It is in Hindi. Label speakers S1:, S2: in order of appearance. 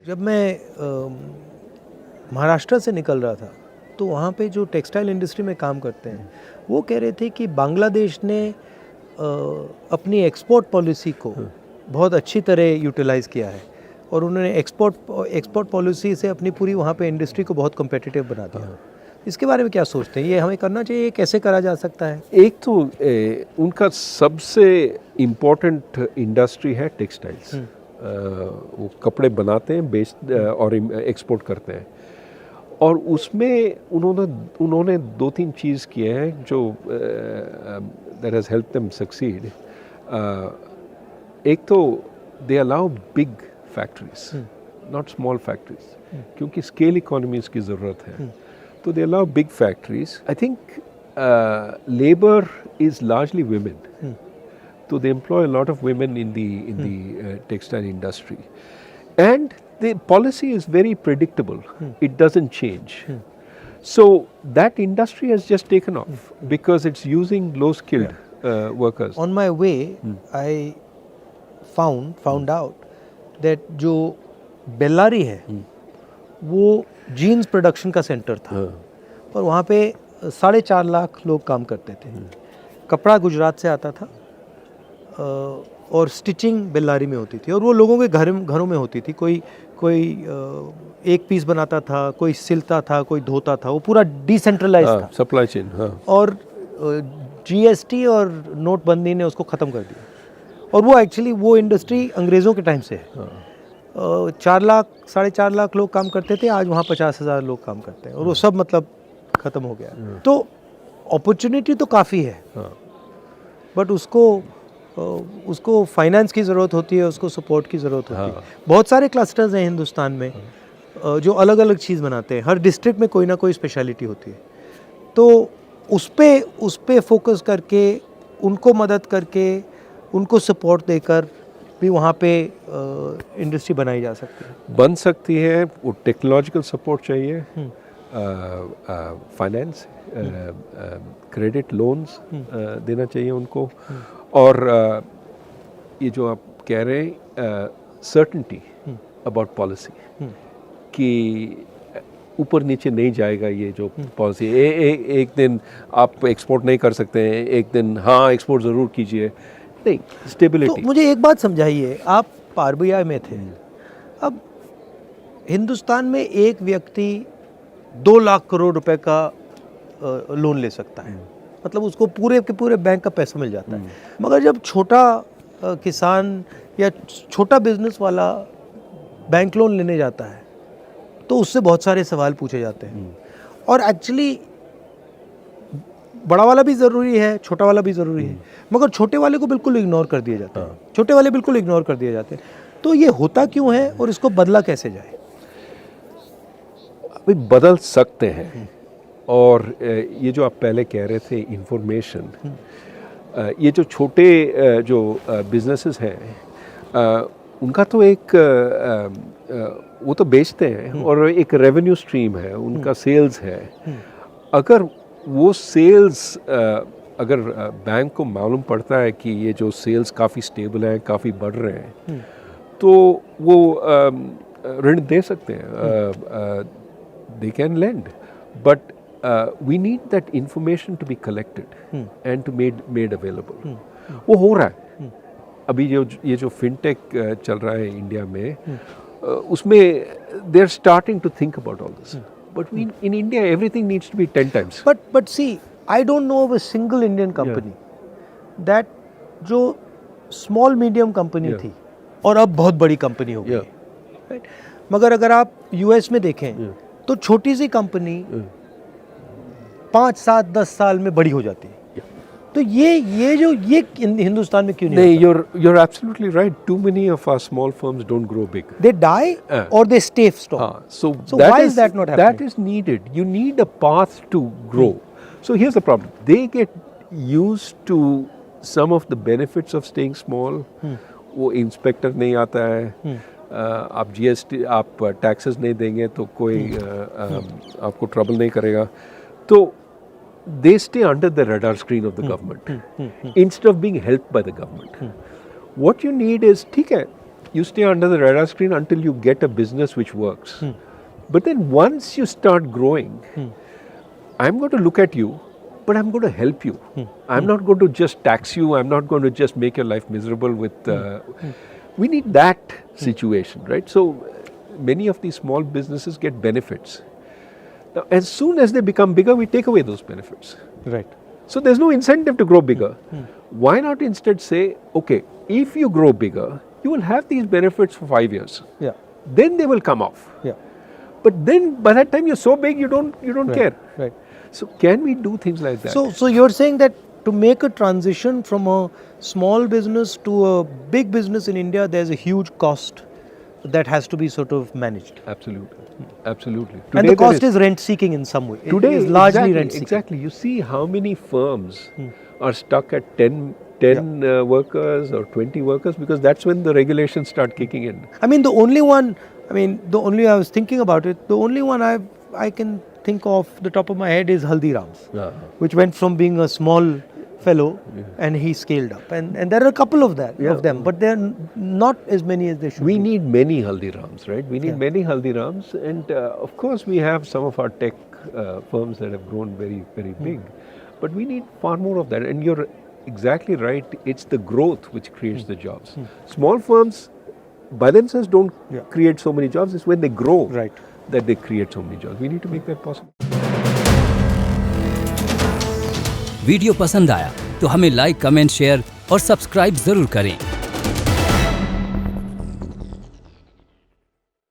S1: जब मैं महाराष्ट्र से निकल रहा था तो वहाँ पे जो टेक्सटाइल इंडस्ट्री में काम करते हैं वो कह रहे थे कि बांग्लादेश ने अपनी एक्सपोर्ट पॉलिसी को बहुत अच्छी तरह यूटिलाइज़ किया है और उन्होंने एक्सपोर्ट पॉलिसी से अपनी पूरी वहाँ पे इंडस्ट्री को बहुत कम्पिटिटिव बना दिया। इसके बारे में क्या सोचते हैं, ये हमें करना चाहिए, कैसे करा जा सकता है?
S2: एक तो उनका सबसे इम्पोर्टेंट इंडस्ट्री है टेक्सटाइल्स। वो कपड़े बनाते हैं, और एक्सपोर्ट करते हैं, और उसमें उन्होंने दो तीन चीज़ किए हैं जो that has help them succeed. एक तो they allow big factories, not small factories, क्योंकि स्केल इकोनॉमीज की ज़रूरत है, तो they allow big factories. I think labour is largely women. So they employ a lot of women in the textile industry, and the policy is very predictable. It doesn't change. So that industry has just taken off because it's using low-skilled workers.
S1: On my way, I found out that जो बेल्लारी है वो जीन्स प्रोडक्शन का सेंटर था और वहाँ पे 4.5 लाख लोग काम करते थे। कपड़ा गुजरात से आता था और स्टिचिंग बेल्लारी में होती थी और वो लोगों के घरों में होती थी। कोई एक पीस बनाता था, कोई सिलता था, कोई धोता था। वो पूरा डिसेंट्रलाइज था,
S2: सप्लाई चेन।
S1: और जीएसटी और नोटबंदी ने उसको ख़त्म कर दिया और वो एक्चुअली वो इंडस्ट्री अंग्रेज़ों के टाइम से है। 4 लाख 4.5 लाख लोग काम करते थे, आज वहाँ 50,000 लोग काम करते हैं और वो सब मतलब ख़त्म हो गया। तो अपॉर्चुनिटी तो काफ़ी है, बट उसको फाइनेंस की ज़रूरत होती है, उसको सपोर्ट की ज़रूरत होती है। बहुत सारे क्लस्टर्स हैं हिंदुस्तान में जो अलग अलग चीज़ बनाते हैं, हर डिस्ट्रिक्ट में कोई ना कोई स्पेशलिटी होती है। तो उस पे फोकस करके, उनको मदद करके, उनको सपोर्ट देकर भी वहाँ पे इंडस्ट्री बनाई जा सकती है,
S2: बन सकती है। वो टेक्नोलॉजिकल सपोर्ट चाहिए, फाइनेंस, क्रेडिट लोन्स देना चाहिए उनको, और ये जो आप कह रहे हैं सर्टेनिटी अबाउट पॉलिसी कि ऊपर नीचे नहीं जाएगा ये जो पॉलिसी। एक दिन आप एक्सपोर्ट नहीं कर सकते हैं, एक दिन हाँ एक्सपोर्ट ज़रूर कीजिए, नहीं, स्टेबिलिटी।
S1: तो मुझे एक बात समझाइए, आप आरबीआई में थे, अब हिंदुस्तान में एक व्यक्ति 2 लाख करोड़ रुपए का लोन ले सकता है, मतलब उसको पूरे के पूरे बैंक का पैसा मिल जाता है। मगर जब छोटा किसान या छोटा बिजनेस वाला बैंक लोन लेने जाता है तो उससे बहुत सारे सवाल पूछे जाते हैं, और एक्चुअली बड़ा वाला भी ज़रूरी है, छोटा वाला भी ज़रूरी है, मगर छोटे वाले को बिल्कुल इग्नोर कर दिया जाता है। छोटे वाले बिल्कुल इग्नोर कर दिए जाते हैं। तो ये होता क्यों है और इसको बदला कैसे जाए?
S2: अभी बदल सकते हैं, और ये जो आप पहले कह रहे थे इंफॉर्मेशन, ये जो छोटे जो बिजनेसेस हैं उनका तो एक वो तो बेचते हैं और एक रेवेन्यू स्ट्रीम है, उनका सेल्स है। अगर वो सेल्स अगर बैंक को मालूम पड़ता है कि ये जो सेल्स काफ़ी स्टेबल हैं, काफ़ी बढ़ रहे हैं, तो वो ऋण दे सकते हैं, they can lend, but we need that information to be collected and to made available. वो हो रहा है अभी। ये जो फिनटेक चल रहा है इंडिया में, उसमें they are starting to think about all this. But in India everything needs to be 10 times.
S1: But see, I don't know of a single Indian company that जो small medium company थी और अब बहुत बड़ी कंपनी हो गई, right? मगर अगर आप यूएस में देखें तो छोटी सी कंपनी 5, 7, 10 साल में बड़ी हो जाती है। तो ये हिंदुस्तान में क्यों नहीं
S2: होता? You're absolutely right. Too many of our small firms don't grow big.
S1: They die or they stay strong. So why is that not happening?
S2: That is needed. You need a path to grow. So here's the problem. They get used to some of the benefits of staying small. वो इंस्पेक्टर नहीं आता है, आप जीएसटी, आप टैक्सेस नहीं देंगे तो कोई आपको ट्रबल नहीं करेगा। तो they stay under the radar screen of the government instead of being helped by the government. What you need is, ठीक है, you stay under the radar screen until you get a business which works. But then once you start growing, I'm going to look at you, but I'm going to help you. I'm not going to just tax you. I'm not going to just make your life miserable with... We need that situation, right? So many of these small businesses get benefits. Now, as soon as they become bigger, we take away those benefits.
S1: Right.
S2: So there's no incentive to grow bigger. Why not instead say, okay, if you grow bigger, you will have these benefits for 5 years.
S1: Yeah.
S2: Then they will come off.
S1: Yeah.
S2: But then by that time you're so big, you don't care.
S1: Right.
S2: So can we do things like that?
S1: So you're saying that to make a transition from a small business to a big business in India, there's a huge cost that has to be sort of managed.
S2: Absolutely. Absolutely.
S1: And the cost is rent seeking in some way.
S2: Today
S1: it is largely
S2: exactly,
S1: rent seeking.
S2: Exactly. You see how many firms are stuck at 10 workers or 20 workers, because that's when the regulations start kicking in.
S1: I mean, the only I was thinking about it, the only one I can think of the top of my head is Haldiram's, which went from being a small fellow and he scaled up. And there are a couple of them, but there are not as many as there should be.
S2: We need many Haldirams, right? We need many Haldirams, and of course we have some of our tech firms that have grown very, very big. But we need far more of that. And you're exactly right, it's the growth which creates the jobs. Small firms by themselves don't create so many jobs. It's when they grow that they create so many jobs. We need to make that possible.
S3: Video पसंद आया तो हमें लाइक, कमेंट, शेयर और सब्सक्राइब जरूर करें।